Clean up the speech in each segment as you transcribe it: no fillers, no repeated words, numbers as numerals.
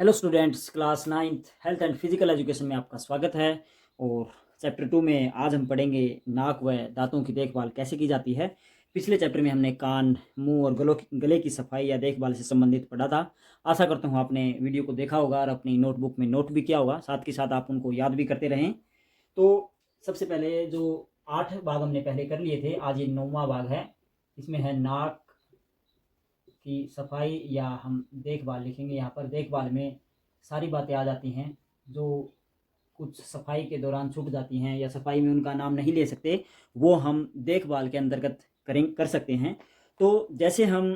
Hello students, class 9th health and physical education में आपका स्वागत है। और चैप्टर 2 में आज हम पढ़ेंगे नाक व दांतों की देखभाल कैसे की जाती है। पिछले चैप्टर में हमने कान, मुंह और गले की सफाई या देखभाल से संबंधित पढ़ा था। आशा करता हूँ आपने वीडियो को देखा होगा और अपनी नोटबुक में नोट भी किया होगा, साथ के साथ आप उनको याद भी करते रहें। तो सबसे पहले जो 8 भाग हमने पहले कर लिए थे, आज ये 9वां भाग है। इसमें है नाक की सफाई या हम देखभाल लिखेंगे। यहाँ पर देखभाल में सारी बातें आ जाती हैं जो कुछ सफाई के दौरान छूट जाती हैं या सफाई में उनका नाम नहीं ले सकते, वो हम देखभाल के अंतर्गत कर सकते हैं। तो जैसे हम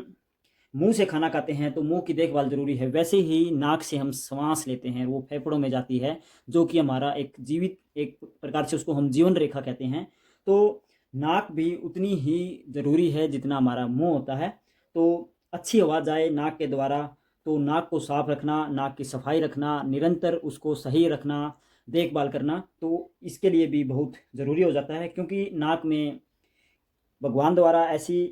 मुंह से खाना खाते हैं तो मुंह की देखभाल ज़रूरी है, वैसे ही नाक से हम सांस लेते हैं, वो फेफड़ों में जाती है, जो कि हमारा एक जीवित, एक प्रकार से उसको हम जीवन रेखा कहते हैं। तो नाक भी उतनी ही ज़रूरी है जितना हमारा मुंह होता है। तो अच्छी हवा जाए नाक के द्वारा, तो नाक को साफ रखना, नाक की सफाई रखना, निरंतर उसको सही रखना, देखभाल करना, तो इसके लिए भी बहुत ज़रूरी हो जाता है। क्योंकि नाक में भगवान द्वारा ऐसी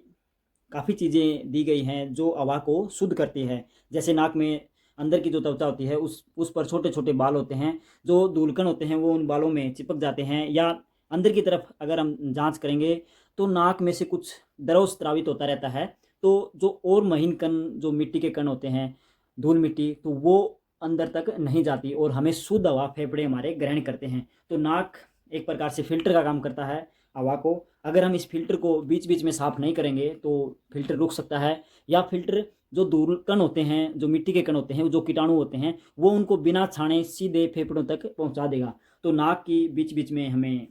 काफ़ी चीज़ें दी गई हैं जो हवा को शुद्ध करती है। जैसे नाक में अंदर की जो त्वचा होती है, उस पर छोटे छोटे बाल होते हैं, जो धूलकण होते हैं वो उन बालों में चिपक जाते हैं। या अंदर की तरफ अगर हम जांच करेंगे तो नाक में से कुछ द्रव स्रावित होता रहता है। तो जो और महीन कण, जो मिट्टी के कण होते हैं, धूल मिट्टी, तो वो अंदर तक नहीं जाती और हमें शुद्ध हवा फेफड़े हमारे ग्रहण करते हैं। तो नाक एक प्रकार से फिल्टर का काम करता है हवा को। अगर हम इस फिल्टर को बीच बीच में साफ़ नहीं करेंगे तो फिल्टर रुक सकता है, या फिल्टर जो धूल कण होते हैं, जो मिट्टी के कण होते हैं, जो कीटाणु होते हैं, वो उनको बिना छाने सीधे फेफड़ों तक पहुंचा देगा। तो नाक की बीच बीच में हमें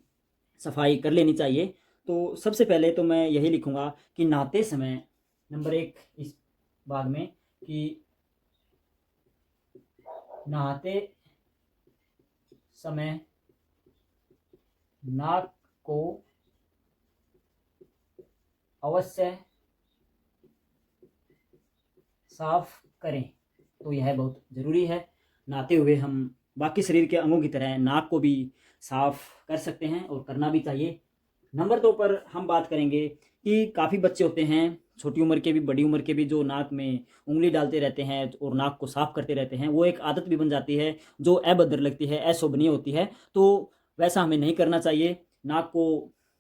सफाई कर लेनी चाहिए। तो सबसे पहले तो मैं यही लिखूंगा कि नहाते समय, नंबर 1 इस भाग में, कि नहाते समय नाक को अवश्य साफ करें। तो यह बहुत ज़रूरी है। नहाते हुए हम बाकी शरीर के अंगों की तरह नाक को भी साफ कर सकते हैं और करना भी चाहिए। नंबर 2 पर हम बात करेंगे कि काफ़ी बच्चे होते हैं, छोटी उम्र के भी बड़ी उम्र के भी, जो नाक में उंगली डालते रहते हैं और नाक को साफ करते रहते हैं। वो एक आदत भी बन जाती है जो अभद्र लगती है, अशोभनीय होती है। तो वैसा हमें नहीं करना चाहिए। नाक को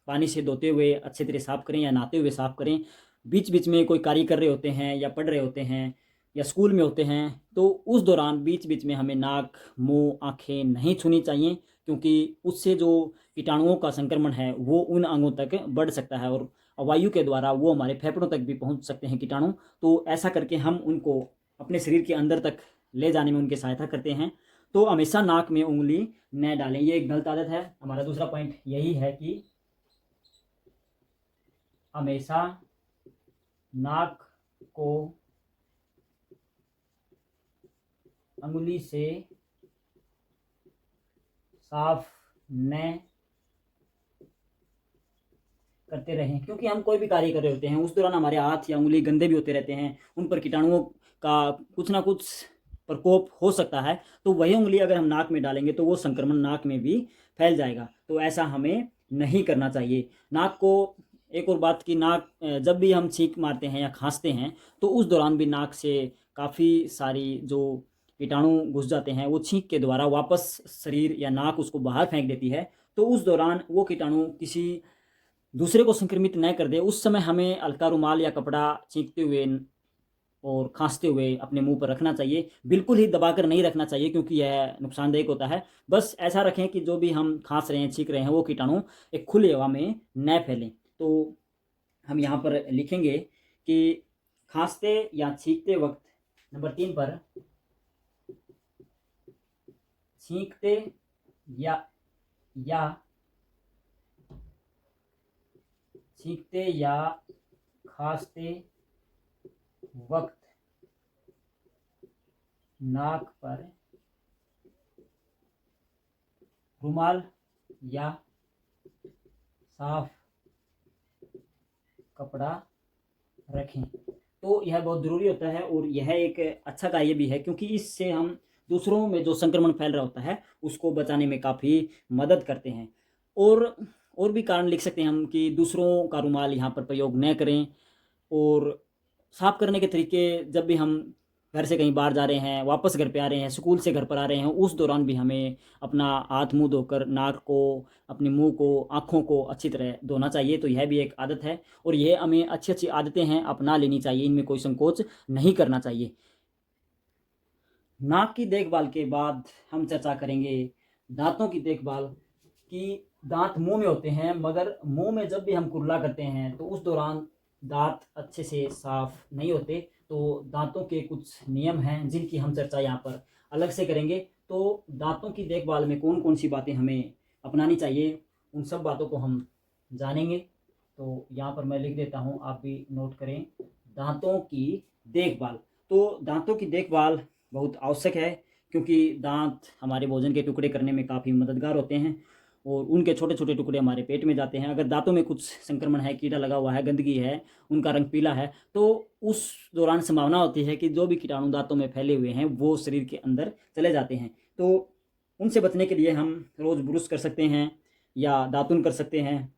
पानी से धोते हुए अच्छे तरह साफ करें या नहाते हुए साफ करें। बीच बीच में कोई कार्य कर रहे होते हैं या पढ़ रहे होते हैं या स्कूल में होते हैं, तो उस दौरान बीच बीच में हमें नाक, मुंह, आँखें नहीं छूनी चाहिए, क्योंकि उससे जो कीटाणुओं का संक्रमण है वो उन अंगों तक बढ़ सकता है और वायु के द्वारा वो हमारे फेफड़ों तक भी पहुंच सकते हैं कीटाणु। तो ऐसा करके हम उनको अपने शरीर के अंदर तक ले जाने में उनकी सहायता करते हैं। तो हमेशा नाक में उंगली न डालें, ये एक गलत आदत है। हमारा दूसरा पॉइंट यही है कि हमेशा नाक को अंगुली से साफ न करते रहें। क्योंकि हम कोई भी कार्य कर रहे होते हैं, उस दौरान हमारे हाथ या उंगली गंदे भी होते रहते हैं, उन पर कीटाणुओं का कुछ ना कुछ प्रकोप हो सकता है। तो वही उंगली अगर हम नाक में डालेंगे तो वो संक्रमण नाक में भी फैल जाएगा। तो ऐसा हमें नहीं करना चाहिए। नाक को, एक और बात, कि नाक, जब भी हम छींक मारते हैं या खांसते हैं तो उस दौरान भी नाक से काफ़ी सारी जो कीटाणु घुस जाते हैं, वो छींक के द्वारा वापस शरीर या नाक उसको बाहर फेंक देती है। तो उस दौरान वो कीटाणु किसी दूसरे को संक्रमित न कर दे, उस समय हमें हल्का रुमाल या कपड़ा छींकते हुए और खांसते हुए अपने मुंह पर रखना चाहिए। बिल्कुल ही दबाकर नहीं रखना चाहिए, क्योंकि यह नुकसानदायक होता है। बस ऐसा रखें कि जो भी हम खांस रहे हैं, छींक रहे हैं, वो कीटाणु एक खुली हवा में न फैलें। तो हम यहाँ पर लिखेंगे कि खांसते या छींकते वक्त, नंबर 3 पर, छींकते या छींकते या खांसते वक्त नाक पर रुमाल या साफ कपड़ा रखें। तो यह बहुत ज़रूरी होता है और यह एक अच्छा कार्य भी है, क्योंकि इससे हम दूसरों में जो संक्रमण फैल रहा होता है उसको बचाने में काफ़ी मदद करते हैं। और भी कारण लिख सकते हैं हम कि दूसरों का रुमाल यहाँ पर प्रयोग न करें। और साफ़ करने के तरीके, जब भी हम घर से कहीं बाहर जा रहे हैं, वापस घर पे आ रहे हैं, स्कूल से घर पर आ रहे हैं, उस दौरान भी हमें अपना हाथ मुंह धोकर नाक को, अपने मुंह को, आँखों को अच्छी तरह धोना चाहिए। तो यह भी एक आदत है और यह हमें अच्छी अच्छी आदतें हैं अपना लेनी चाहिए, इनमें कोई संकोच नहीं करना चाहिए। नाक की देखभाल के बाद हम चर्चा करेंगे दांतों की देखभाल कि दांत मुंह में होते हैं, मगर मुंह में जब भी हम कुल्ला करते हैं तो उस दौरान दांत अच्छे से साफ नहीं होते। तो दांतों के कुछ नियम हैं जिनकी हम चर्चा यहाँ पर अलग से करेंगे। तो दांतों की देखभाल में कौन कौन सी बातें हमें अपनानी चाहिए, उन सब बातों को हम जानेंगे। तो यहाँ पर मैं लिख देता हूँ, आप भी नोट करें। दांतों की देखभाल। तो दांतों की देखभाल बहुत आवश्यक है क्योंकि दांत हमारे भोजन के टुकड़े करने में काफ़ी मददगार होते हैं और उनके छोटे छोटे टुकड़े हमारे पेट में जाते हैं। अगर दांतों में कुछ संक्रमण है, कीड़ा लगा हुआ है, गंदगी है, उनका रंग पीला है, तो उस दौरान संभावना होती है कि जो भी कीटाणु दांतों में फैले हुए हैं वो शरीर के अंदर चले जाते हैं। तो उनसे बचने के लिए हम रोज़ ब्रुश कर सकते हैं या दातुन कर सकते हैं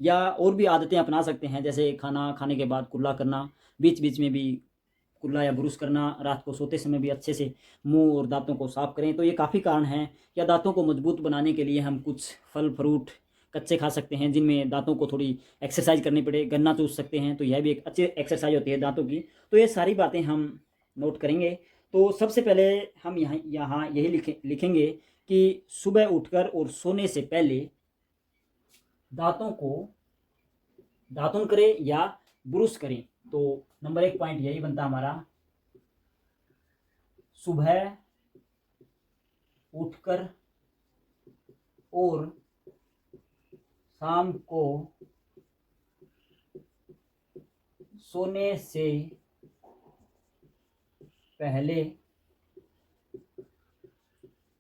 या और भी आदतें अपना सकते हैं, जैसे खाना खाने के बाद कुल्ला करना, बीच बीच में भी कुल्ला या ब्रुश करना, रात को सोते समय भी अच्छे से मुंह और दांतों को साफ करें। तो ये काफ़ी कारण हैं। या दांतों को मजबूत बनाने के लिए हम कुछ फल फ्रूट कच्चे खा सकते हैं जिनमें दांतों को थोड़ी एक्सरसाइज करनी पड़े, गन्ना चूस सकते हैं, तो यह भी एक अच्छी एक्सरसाइज होती है दांतों की। तो ये सारी बातें हम नोट करेंगे। तो सबसे पहले हम यहाँ यहाँ यही लिखेंगे कि सुबह उठकर और सोने से पहले दांतों को दातुन करें या ब्रुश करें। तो नंबर 1 पॉइंट यही बनता हमारा, सुबह उठकर और शाम को सोने से पहले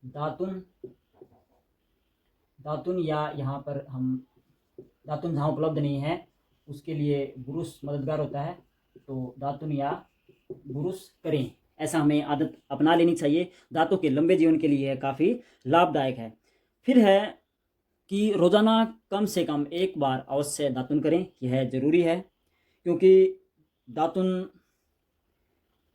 दातुन या यहाँ पर हम दातुन जहाँ उपलब्ध नहीं है उसके लिए ब्रुश मददगार होता है। तो दातुन या ब्रुश करें, ऐसा हमें आदत अपना लेनी चाहिए। दांतों के लंबे जीवन के लिए काफ़ी लाभदायक है। फिर है कि रोज़ाना कम से कम एक बार अवश्य दातुन करें, यह ज़रूरी है क्योंकि दातुन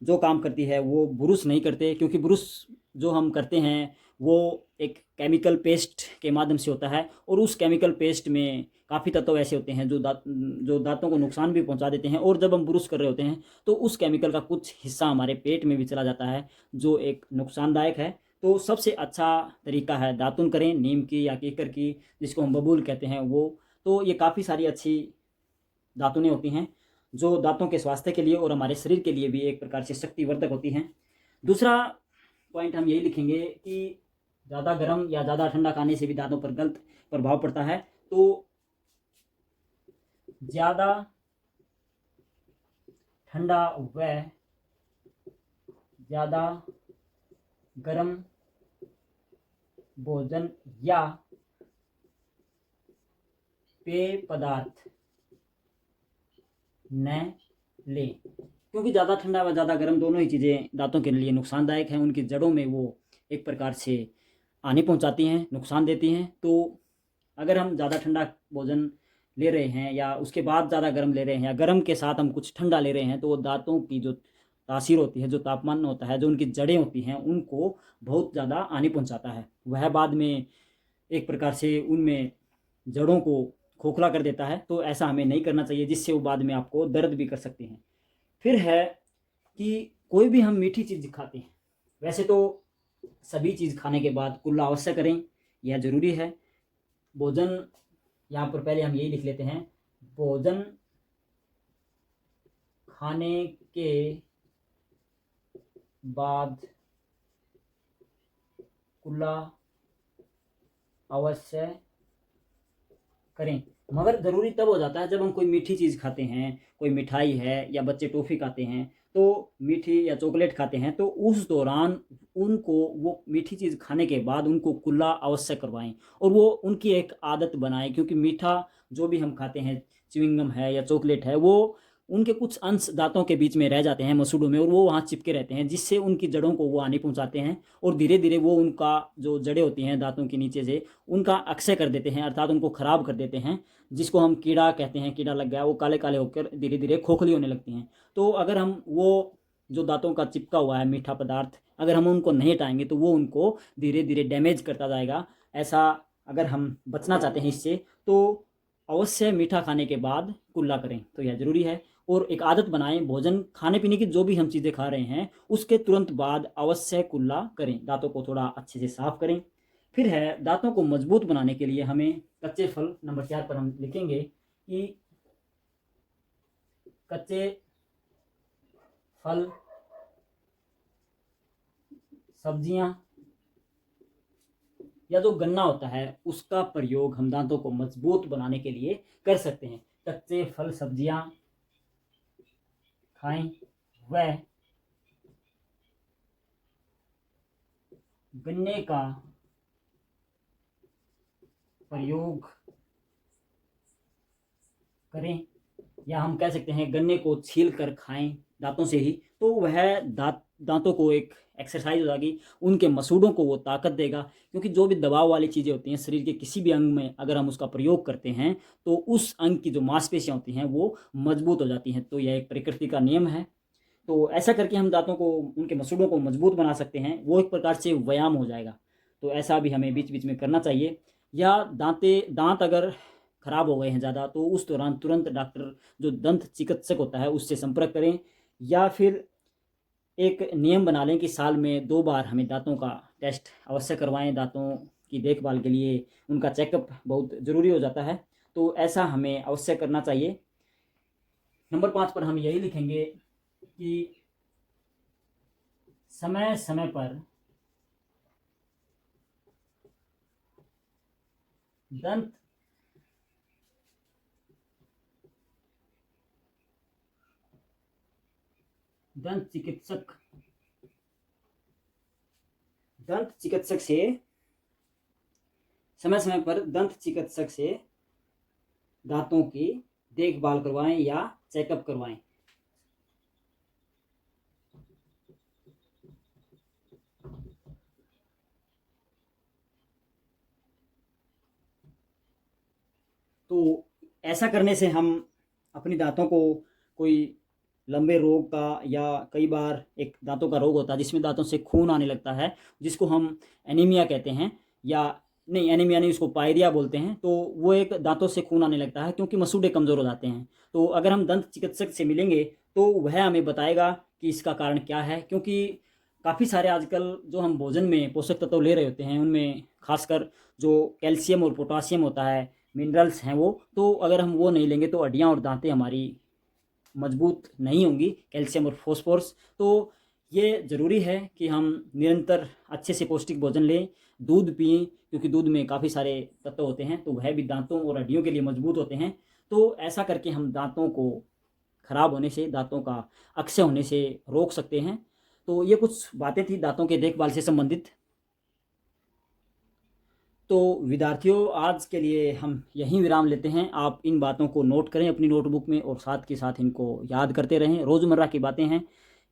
जो काम करती है वो ब्रुश नहीं करते, क्योंकि ब्रुश जो हम करते हैं वो एक केमिकल पेस्ट के माध्यम से होता है और उस केमिकल पेस्ट में काफ़ी तत्व ऐसे होते हैं जो दांतों को नुकसान भी पहुंचा देते हैं। और जब हम ब्रुश कर रहे होते हैं तो उस केमिकल का कुछ हिस्सा हमारे पेट में भी चला जाता है जो एक नुकसानदायक है। तो सबसे अच्छा तरीका है दातुन करें, नीम की या कीकर की, जिसको हम बबूल कहते हैं वो। तो ये काफ़ी सारी अच्छी दातुनें होती हैं जो दांतों के स्वास्थ्य के लिए और हमारे शरीर के लिए भी एक प्रकार से शक्तिवर्धक होती हैं। दूसरा पॉइंट हम यही लिखेंगे कि ज़्यादा गर्म या ज़्यादा ठंडा खाने से भी दांतों पर गलत प्रभाव पड़ता है। तो ज़्यादा ठंडा व ज़्यादा गर्म भोजन या पेय पदार्थ न लें, क्योंकि ज़्यादा ठंडा व ज़्यादा गर्म दोनों ही चीज़ें दांतों के लिए नुकसानदायक हैं। उनकी जड़ों में वो एक प्रकार से हानि पहुंचाती हैं, नुकसान देती हैं। तो अगर हम ज़्यादा ठंडा भोजन ले रहे हैं या उसके बाद ज़्यादा गर्म ले रहे हैं या गर्म के साथ हम कुछ ठंडा ले रहे हैं तो वो दांतों की जो तासीर होती है, जो तापमान होता है, जो उनकी जड़ें होती हैं, उनको बहुत ज़्यादा हानि पहुंचाता है। वह बाद में एक प्रकार से उनमें जड़ों को खोखला कर देता है। तो ऐसा हमें नहीं करना चाहिए, जिससे वो बाद में आपको दर्द भी कर सकते हैं। फिर है कि कोई भी हम मीठी चीज़ खाते हैं, वैसे तो सभी चीज़ खाने के बाद कुल्ला अवश्य करें, यह ज़रूरी है। भोजन यहाँ पर पहले हम यही लिख लेते हैं, भोजन खाने के बाद कुल्ला अवश्य करें। मगर ज़रूरी तब हो जाता है जब हम कोई मीठी चीज़ खाते हैं, कोई मिठाई है या बच्चे टॉफ़ी खाते हैं, तो मीठी या चॉकलेट खाते हैं, तो उस दौरान उनको वो मीठी चीज़ खाने के बाद उनको कुल्ला अवश्य करवाएं और वो उनकी एक आदत बनाएं। क्योंकि मीठा जो भी हम खाते हैं, च्युइंगम है या चॉकलेट है, वो उनके कुछ अंश दांतों के बीच में रह जाते हैं, मसूड़ों में, और वो वहाँ चिपके रहते हैं, जिससे उनकी जड़ों को वो हानि पहुँचाते हैं और धीरे धीरे वो उनका जो जड़ें होती हैं दांतों के नीचे से, उनका अक्षय कर देते हैं, अर्थात उनको ख़राब कर देते हैं, जिसको हम कीड़ा कहते हैं। कीड़ा लग गया, वो काले काले होकर धीरे धीरे खोखली होने लगती हैं। तो अगर हम वो जो दांतों का चिपका हुआ है मीठा पदार्थ, अगर हम उनको नहीं हटाएंगे तो वो उनको धीरे धीरे डैमेज करता जाएगा। ऐसा अगर हम बचना चाहते हैं इससे, तो अवश्य मीठा खाने के बाद कुल्ला करें, तो यह ज़रूरी है। और एक आदत बनाएं, भोजन खाने पीने की जो भी हम चीज़ें खा रहे हैं उसके तुरंत बाद अवश्य कुल्ला करें। दांतों को थोड़ा अच्छे से साफ करें। फिर है दांतों को मजबूत बनाने के लिए हमें कच्चे फल, नंबर 4 पर हम लिखेंगे कि कच्चे फल, सब्जियां या जो गन्ना होता है उसका प्रयोग हम दांतों को मजबूत बनाने के लिए कर सकते हैं। कच्चे फल सब्जियां खाएं व गन्ने का प्रयोग करें, या हम कह सकते हैं गन्ने को छील कर खाएं दांतों से ही, तो वह दांतों को एक एक्सरसाइज हो जाएगी, उनके मसूड़ों को वो ताकत देगा। क्योंकि जो भी दबाव वाली चीज़ें होती हैं शरीर के किसी भी अंग में अगर हम उसका प्रयोग करते हैं तो उस अंग की जो मांसपेशियां होती हैं वो मजबूत हो जाती हैं। तो यह एक प्रकृति का नियम है। तो ऐसा करके हम दांतों को, उनके मसूड़ों को मजबूत बना सकते हैं। वो एक प्रकार से व्यायाम हो जाएगा। तो ऐसा भी हमें बीच बीच में करना चाहिए। या दांत अगर खराब हो गए हैं ज़्यादा तो उस दौरान तुरंत डॉक्टर, जो दंत चिकित्सक होता है, उससे संपर्क करें। या फिर एक नियम बना लें कि साल में 2 बार हमें दांतों का टेस्ट अवश्य करवाएं। दांतों की देखभाल के लिए उनका चेकअप बहुत ज़रूरी हो जाता है। तो ऐसा हमें अवश्य करना चाहिए। नंबर 5 पर हम यही लिखेंगे कि समय समय पर दंत चिकित्सक से समय समय पर दंत चिकित्सक से दांतों की देखभाल करवाएं या चेकअप करवाएं। तो ऐसा करने से हम अपनी दांतों को कोई लंबे रोग का, या कई बार एक दांतों का रोग होता है जिसमें दांतों से खून आने लगता है, जिसको हम एनीमिया कहते हैं, या नहीं एनीमिया नहीं, उसको पायरिया बोलते हैं। तो वो एक दांतों से खून आने लगता है क्योंकि मसूड़े कमज़ोर हो जाते हैं। तो अगर हम दंत चिकित्सक से मिलेंगे तो वह हमें बताएगा कि इसका कारण क्या है। क्योंकि काफ़ी सारे आजकल जो हम भोजन में पोषक तत्व ले रहे होते हैं उनमें खासकर जो कैल्शियम और पोटासियम होता है, मिनरल्स हैं वो, तो अगर हम वो नहीं लेंगे तो हड्डियाँ और दांतें हमारी मजबूत नहीं होंगी, कैल्शियम और फॉस्फोरस। तो ये ज़रूरी है कि हम निरंतर अच्छे से पौष्टिक भोजन लें, दूध पिएं, क्योंकि दूध में काफ़ी सारे तत्व होते हैं तो वह भी दांतों और हड्डियों के लिए मजबूत होते हैं। तो ऐसा करके हम दांतों को खराब होने से, दांतों का अक्षय होने से रोक सकते हैं। तो ये कुछ बातें थी दांतों के देखभाल से संबंधित। तो विद्यार्थियों, आज के लिए हम यहीं विराम लेते हैं। आप इन बातों को नोट करें अपनी नोटबुक में और साथ के साथ इनको याद करते रहें। रोज़मर्रा की बातें हैं,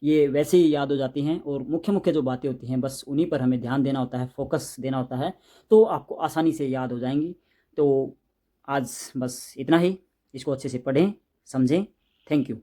ये वैसे ही याद हो जाती हैं, और मुख्य मुख्य जो बातें होती हैं बस उन्हीं पर हमें ध्यान देना होता है, फोकस देना होता है, तो आपको आसानी से याद हो जाएंगी। तो आज बस इतना ही। इसको अच्छे से पढ़ें, समझें। Thank you.